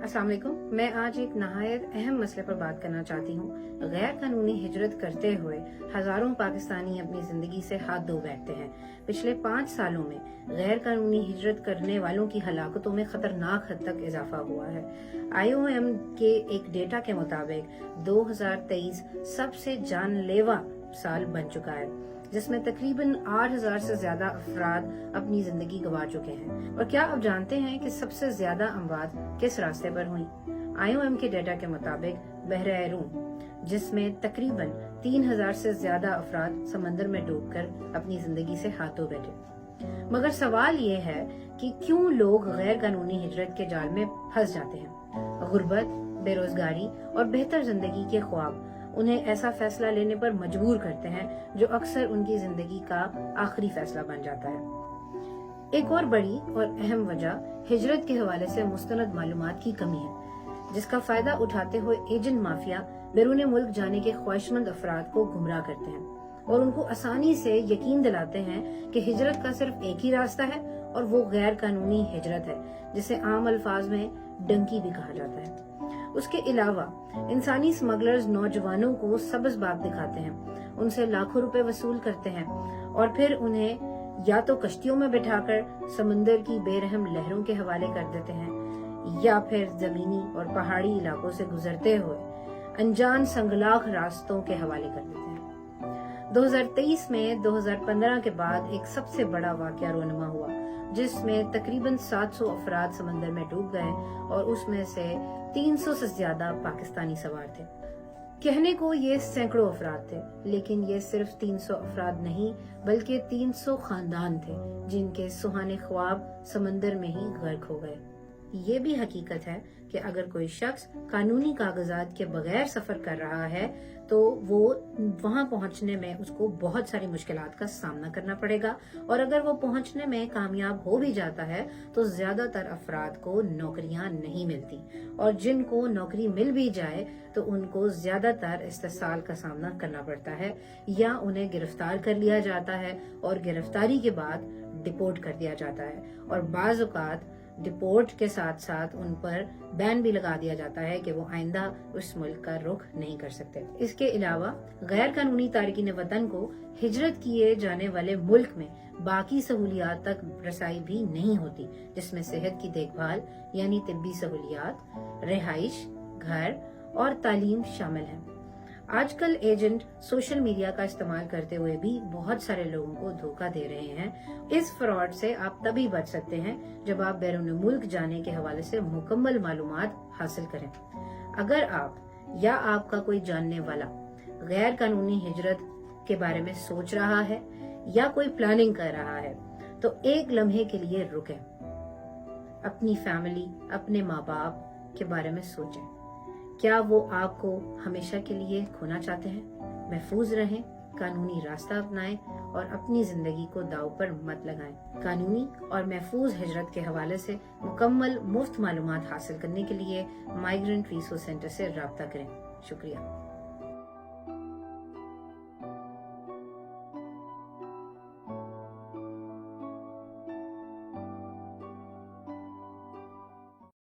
अस्सलाम वालेकुम। मैं आज एक नहायत अहम मसले पर बात करना चाहती हूँ। गैर कानूनी हिजरत करते हुए हजारों पाकिस्तानी अपनी जिंदगी से हाथ धो बैठते हैं। पिछले 5 सालों में गैर कानूनी हिजरत करने वालों की हलाकतों में खतरनाक हद तक इजाफा हुआ है। IOM के एक डेटा के मुताबिक 2023 सबसे जानलेवा साल बन चुका है, जिसमें तकरीबन 8000 से ज्यादा अफराद अपनी जिंदगी गंवा चुके हैं। और क्या आप जानते हैं कि सबसे ज्यादा अमवात किस रास्ते पर हुई? IOM के डेटा के मुताबिक बहरे रूम, जिसमें तकरीबन 3000 से ज्यादा अफराद समंदर में डूबकर अपनी जिंदगी से हाथ धो बैठे। मगर सवाल ये है कि क्यों लोग गैर कानूनी हिजरत के जाल में फंस जाते हैं? गुर्बत, बेरोजगारी और बेहतर जिंदगी के ख्वाब उन्हें ऐसा फैसला लेने पर मजबूर करते हैं जो अक्सर उनकी जिंदगी का आखिरी फैसला बन जाता है। एक और बड़ी और अहम वजह हिजरत के हवाले से मुस्तनद मालूमात की कमी है, जिसका फायदा उठाते हुए एजेंट माफिया बैरून मुल्क जाने के ख्वाहिशमंद अफराद को गुमराह करते हैं और उनको आसानी से यकीन दिलाते हैं कि हिजरत का सिर्फ एक ही रास्ता है और वो गैर कानूनी हिजरत है, जिसे आम अल्फाज में डंकी भी कहा जाता है। उसके अलावा इंसानी स्मगलर्स नौजवानों को सब्ज़ बाग दिखाते हैं, उनसे लाखों रुपए वसूल करते हैं और फिर उन्हें या तो कश्तियों में बिठाकर समंदर की बेरहम लहरों के हवाले कर देते हैं या फिर जमीनी और पहाड़ी इलाकों से गुजरते हुए अनजान संगलाख रास्तों के हवाले कर देते हैं। 2023 में 2015 के बाद एक सबसे बड़ा वाकया रोनुमा हुआ, जिसमें तकरीबन 700 अफराद समंदर में डूब गए और उसमें से 300 से ज्यादा पाकिस्तानी सवार थे। कहने को ये सैकड़ों अफराद थे, लेकिन ये सिर्फ 300 अफराद नहीं बल्कि 300 खानदान थे जिनके सुहाने ख्वाब समंदर में ही गर्क हो गए। ये भी हकीकत है कि अगर कोई शख्स कानूनी कागजात के बगैर सफर कर रहा है तो वो वहां पहुंचने में उसको बहुत सारी मुश्किलात का सामना करना पड़ेगा, और अगर वो पहुंचने में कामयाब हो भी जाता है तो ज्यादातर अफराद को नौकरियां नहीं मिलती, और जिनको नौकरी मिल भी जाए तो उनको ज्यादातर इस्तेसाल का सामना करना पड़ता है या उन्हें गिरफ्तार कर लिया जाता है और गिरफ्तारी के बाद डिपोर्ट कर दिया जाता है, और बाज़ औक़ात डिपोर्ट के साथ साथ उन पर बैन भी लगा दिया जाता है कि वो आइंदा उस मुल्क का रुख नहीं कर सकते। इसके अलावा गैर कानूनी तारिकीन वतन को हिजरत किए जाने वाले मुल्क में बाकी सहूलियात तक रसाई भी नहीं होती, जिसमें सेहत की देखभाल यानी तिब्बी सहूलियात, रिहाइश, घर और तालीम शामिल है। आजकल एजेंट सोशल मीडिया का इस्तेमाल करते हुए भी बहुत सारे लोगों को धोखा दे रहे हैं। इस फ्रॉड से आप तभी बच सकते हैं जब आप बैरून मुल्क जाने के हवाले से मुकम्मल मालूमात हासिल करें। अगर आप या आपका कोई जानने वाला गैर कानूनी हिजरत के बारे में सोच रहा है या कोई प्लानिंग कर रहा है तो एक लम्हे के लिए रुकें, अपनी फैमिली, अपने माँ बाप के बारे में सोचें। क्या वो आपको हमेशा के लिए खोना चाहते हैं? महफूज रहें, कानूनी रास्ता अपनाएं और अपनी जिंदगी को दांव पर मत लगाएं। कानूनी और महफूज हिजरत के हवाले से मुकम्मल मुफ्त मालूमात हासिल करने के लिए माइग्रेंट रिसोर्स सेंटर से राब्ता करें। शुक्रिया।